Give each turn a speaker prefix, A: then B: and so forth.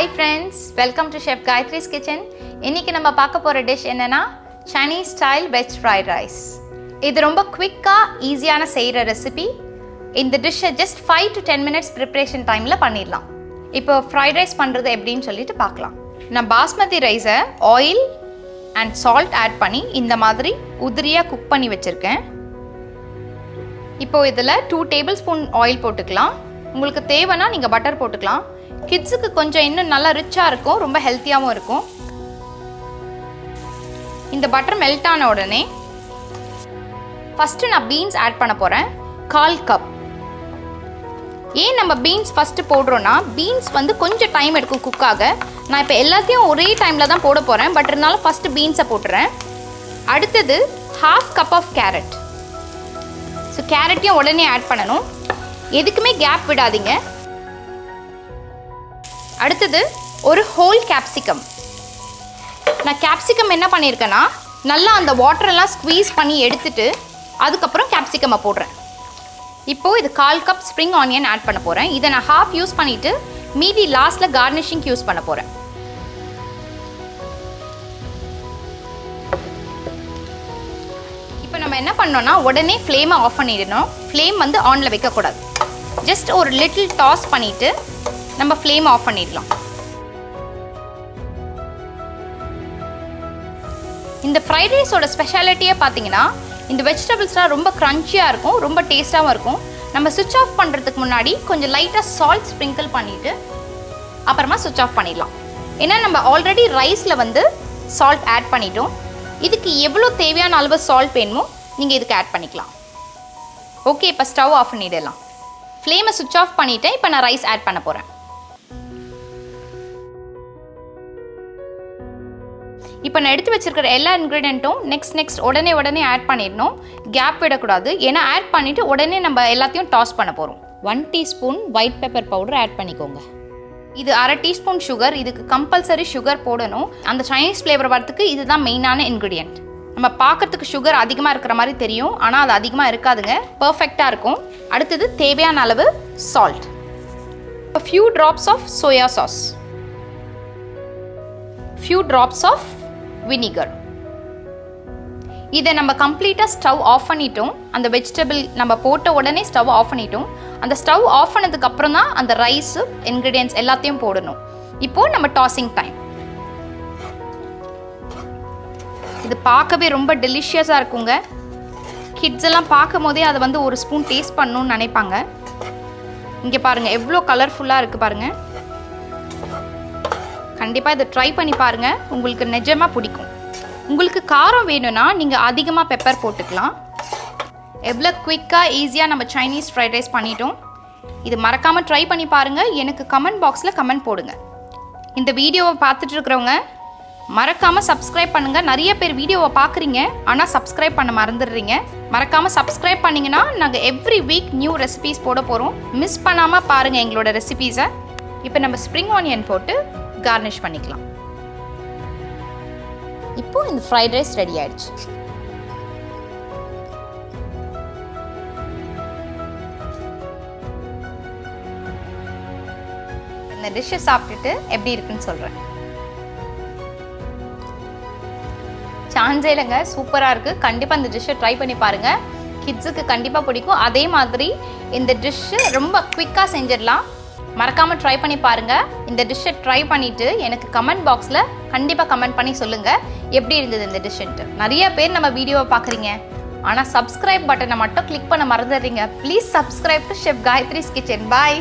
A: Hi friends, welcome to Chef Gayathri's kitchen. இன்னைக்கு நம்ம பார்க்க போற டிஷ் என்னன்னா Chinese style veg fried rice. இது ரொம்ப குவிக்கா ஈஸியான செய்யற ரெசிபி. இந்த டிஷ்ஷை just 5 to 10 minutes preparation timeல பண்ணிடலாம். இப்போ fried rice பண்றது எப்படின்னு சொல்லிட்டு பார்க்கலாம். நான் பாஸ்மதி ரைஸை ஆயில் அண்ட் சால்ட் ஆட் பண்ணி இந்த மாதிரி உதிரியா குக் பண்ணி வச்சிருக்கேன். இப்போ இதில் 2 டேபிள்ஸ்பூன் ஆயில் போட்டுக்கலாம். உங்களுக்கு தேவைன்னா நீங்கள் பட்டர் போட்டுக்கலாம். கிட்ஸுக்கு கொஞ்சம் இன்னும் நல்லா ரிச்சாக இருக்கும், ரொம்ப ஹெல்த்தியாகவும் இருக்கும். இந்த பட்டர் மெல்ட் ஆன உடனே ஃபஸ்ட்டு நான் பீன்ஸ் ஆட் பண்ண போகிறேன். 1/4 கப். ஏன் நம்ம பீன்ஸ் ஃபஸ்ட்டு போடுறோன்னா பீன்ஸ் வந்து கொஞ்சம் டைம் எடுக்கும் குக்காக. நான் இப்போ எல்லாத்தையும் ஒரே டைமில் தான் போட போகிறேன், பட் இருந்தாலும் ஃபஸ்ட்டு பீன்ஸை போட்டுறேன். அடுத்தது 1/2 கப் ஆஃப் கேரட். ஸோ கேரட்டையும் உடனே ஆட் பண்ணணும், எதுக்குமே கேப் விடாதீங்க. அடுத்தது ஒரு ஹோல் கேப்சிகம். நான் கேப்சிகம் என்ன பண்ணியிருக்கேன்னா நல்லா அந்த வாட்டரெல்லாம் ஸ்க்வீஸ் பண்ணி எடுத்துட்டு அதுக்கப்புறம் கேப்சிகமை போடுறேன். இப்போது இது 1/4 கப் ஸ்ப்ரிங் ஆனியன் ஆட் பண்ண போகிறேன். இதை நான் ஹாஃப் யூஸ் பண்ணிவிட்டு மீதி லாஸ்ட்டில் கார்னிஷிங் யூஸ் பண்ண போகிறேன். இப்போ நம்ம என்ன பண்ணோன்னா உடனே ஃப்ளேமை ஆஃப் பண்ணிடணும். ஃப்ளேம் வந்து ஆனில் வைக்கக்கூடாது. ஜஸ்ட் ஒரு லிட்டில் டாஸ் பண்ணிவிட்டு நம்ம ஃப்ளேம் ஆஃப் பண்ணிடலாம். இந்த ஃப்ரைட் ரைஸோட ஸ்பெஷாலிட்டியே பார்த்தீங்கன்னா இந்த வெஜிடபிள்ஸ்லாம் ரொம்ப க்ரன்ச்சியாக இருக்கும், ரொம்ப டேஸ்ட்டாகவும் இருக்கும். நம்ம சுவிட்ச் ஆஃப் பண்ணுறதுக்கு முன்னாடி கொஞ்சம் லைட்டாக சால்ட் ஸ்ப்ரிங்கிள் பண்ணிவிட்டு அப்புறமா சுவிட்ச் ஆஃப் பண்ணிடலாம். ஏன்னா நம்ம ஆல்ரெடி ரைஸில் வந்து சால்ட் ஆட் பண்ணிட்டோம். இதுக்கு எவ்வளோ தேவையான அளவு சால்ட் வேணுமோ நீங்கள் இதுக்கு ஆட் பண்ணிக்கலாம். ஓகே, இப்போ ஸ்டவ் ஆஃப் பண்ணிடலாம். ஃப்ளேமை சுவிட்ச் ஆஃப் பண்ணிவிட்டேன். இப்போ நான் ரைஸ் ஆட் பண்ண போகிறேன். இப்போ நான் எடுத்து வச்சிருக்கிற எல்லா இன்க்ரீடியண்ட்டும் நெக்ஸ்ட் உடனே ஆட் பண்ணிடணும். கேப் விடக்கூடாது, ஏன்னா ஆட் பண்ணிவிட்டு உடனே நம்ம எல்லாத்தையும் டாஸ் பண்ண போகிறோம். 1 teaspoon white pepper powder add பண்ணிக்கோங்க. இது 1/2 டீஸ்பூன் சுகர். இதுக்கு கம்பல்சரி சுகர் போடணும். அந்த சைனீஸ் ஃப்ளேவர் வரதுக்கு இதுதான் மெயினான இன்க்ரீடியண்ட். நம்ம பார்க்கறதுக்கு சுகர் அதிகமாக இருக்கிற மாதிரி தெரியும், ஆனால் அது அதிகமாக இருக்காதுங்க, பர்ஃபெக்டாக இருக்கும். அடுத்தது தேவையான அளவு salt, a few drops of soya sauce, few drops of vinegar. இதை நம்ம கம்ப்ளீட்டாக ஸ்டவ் ஆஃப் பண்ணிட்டோம். அந்த வெஜிடபிள் நம்ம போட்ட உடனே ஸ்டவ் ஆஃப் பண்ணிட்டோம். அந்த ஸ்டவ் ஆஃப் பண்ணதுக்கு அப்புறம் தான் அந்த ரைஸு இன்க்ரீடியன்ட்ஸ் எல்லாத்தையும் போடணும். இப்போது நம்ம டாஸிங் டைம். இது பார்க்கவே ரொம்ப டெலிஷியஸாக இருக்குங்க. கிட்ஸ் எல்லாம் பார்க்கும் போதே அதை வந்து ஒரு ஸ்பூன் டேஸ்ட் பண்ணணும்னு நினைப்பாங்க. இங்கே பாருங்கள் எவ்வளோ கலர்ஃபுல்லாக இருக்குது பாருங்கள். கண்டிப்பாக இதை ட்ரை பண்ணி பாருங்கள், உங்களுக்கு நிஜமாக பிடிக்கும். உங்களுக்கு காரம் வேணும்னா நீங்கள் அதிகமாக பெப்பர் போட்டுக்கலாம். எவ்வளோ குயிக்காக ஈஸியாக நம்ம சைனீஸ் ஃப்ரைட் ரைஸ் பண்ணிட்டோம். இது மறக்காமல் ட்ரை பண்ணி பாருங்கள். எனக்கு கமெண்ட் பாக்ஸில் கமெண்ட் போடுங்க. இந்த வீடியோவை பார்த்துட்டு இருக்கிறவங்க மறக்காமல் சப்ஸ்கிரைப் பண்ணுங்கள். நிறைய பேர் வீடியோவை பார்க்குறீங்க, ஆனால் சப்ஸ்கிரைப் பண்ண மறந்துடுறீங்க. மறக்காமல் சப்ஸ்கிரைப் பண்ணிங்கன்னா நாங்கள் எவ்ரி வீக் நியூ ரெசிபீஸ் போட போகிறோம். மிஸ் பண்ணாமல் பாருங்கள் எங்களோட ரெசிபீஸை. இப்போ நம்ம ஸ்ப்ரிங் ஆனியன் போட்டு கார்னிஷ் பண்ணிக்கலாம். இப்போ இந்த ஃப்ரைட் ரைஸ் ரெடி ஆயிடுச்சு. இந்த டிஷ்ஷை சாப்பிட்டுட்டு எப்படி இருக்குன்னு சொல்கிறேன். சான்ஸே இல்லைங்க, சூப்பராக இருக்குது. கண்டிப்பாக இந்த டிஷ்ஷை ட்ரை பண்ணி பாருங்கள், கிட்ஸுக்கு கண்டிப்பாக பிடிக்கும். அதே மாதிரி இந்த டிஷ்ஷு ரொம்ப குவிக்காக செஞ்சிடலாம். மறக்காமல் ட்ரை பண்ணி பாருங்கள். இந்த டிஷ்ஷை ட்ரை பண்ணிவிட்டு எனக்கு கமெண்ட் பாக்ஸில் கண்டிப்பாக கமெண்ட் பண்ணி சொல்லுங்கள் எப்படி இருந்தது இந்த டிஷ்ஷுன்ட்டு. நிறைய பேர் நம்ம வீடியோவை பார்க்குறீங்க, ஆனால் சப்ஸ்கிரைப் பட்டனை மட்டும் கிளிக் பண்ண மறந்துடுறீங்க. Please subscribe to chef Gayathri's kitchen. Bye.